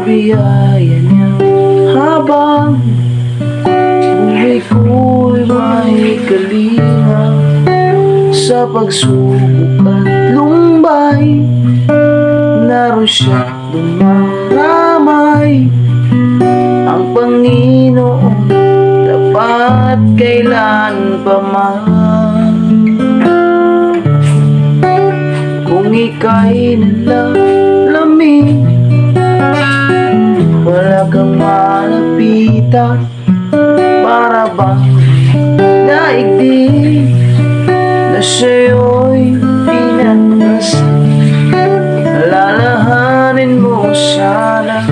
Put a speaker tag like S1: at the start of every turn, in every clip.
S1: biyaya niya habang buhay ko'y may kalinga sa pagsubok at lumbay. Naroon siya dumaramay, ang Panginoon dapat kailan pa man. Kung ika'y nalalamig, wala kang malapitan, para bang daigdig na sa'yo'y pinagdasal. Alalahanin mo sana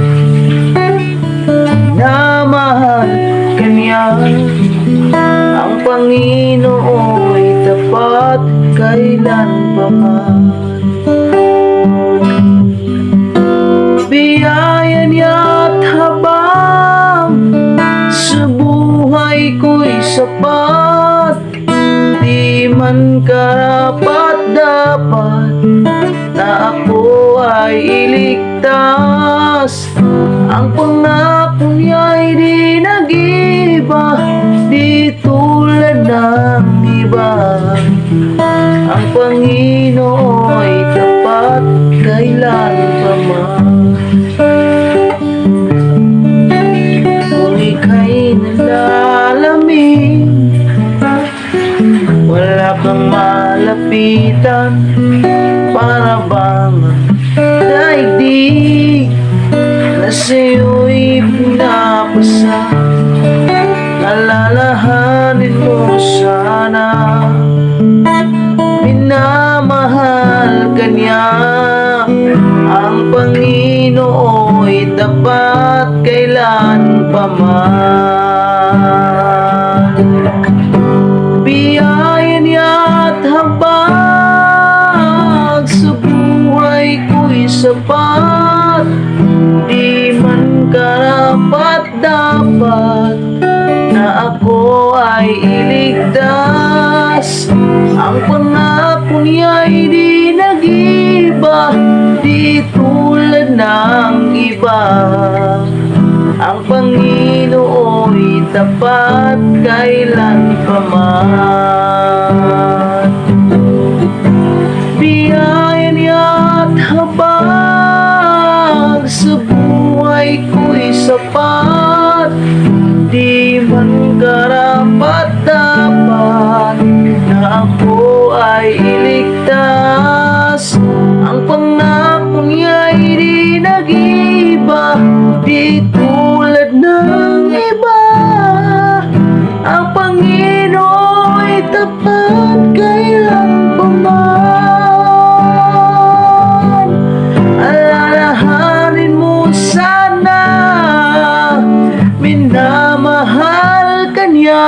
S1: na mahal ka niya, ang Panginoo'y tapat kailan pa man. Biyaya niya't habang sa buhay ko'y sapat, di man karapat-dapat na ako ay iligtas. Ang pangako niya'y di nag-iba, di tulad ng iba. Ang Panginoo'y tapat kailan pa man. Kung ika'y nalalamig, wala kang malapitan, para bang daigdig na sa'yo'y pinapasa. Alalahanin mo sana minamahal ka niya, ang Panginoo'y tapat kailan pa man. Biyaya niya't habang sa buhay ko'y sapat, di man karapat-dapat na ako ay iligtas. Ang pangako niya'y di nag-iba, di tulad ng iba. Ang Panginoo'y tapat kailan pa man. Biyaya niya't habang sa buhay ko'y sapat, di man karapat-dapat na ako ay iligtas. Ang pangako niya'y di nag-iba, di tulad ng iba. Ang Panginoo'y tapat kailan pa man. Alalahanin mo sana minamahal ka niya,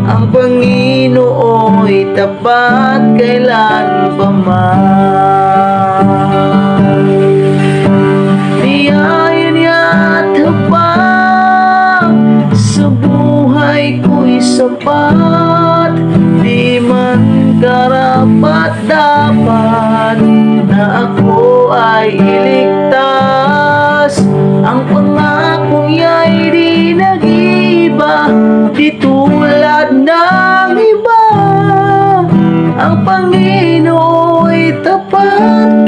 S1: ang Panginoo'y tapat kailan pa man. Biyaya niya't habang sa buhay ko'y sapat, di man karapat-dapat na ako ay iligtas. Ang pangako niya'y di nag-iba, di tulad ng iba. Ang Panginoo'y tapat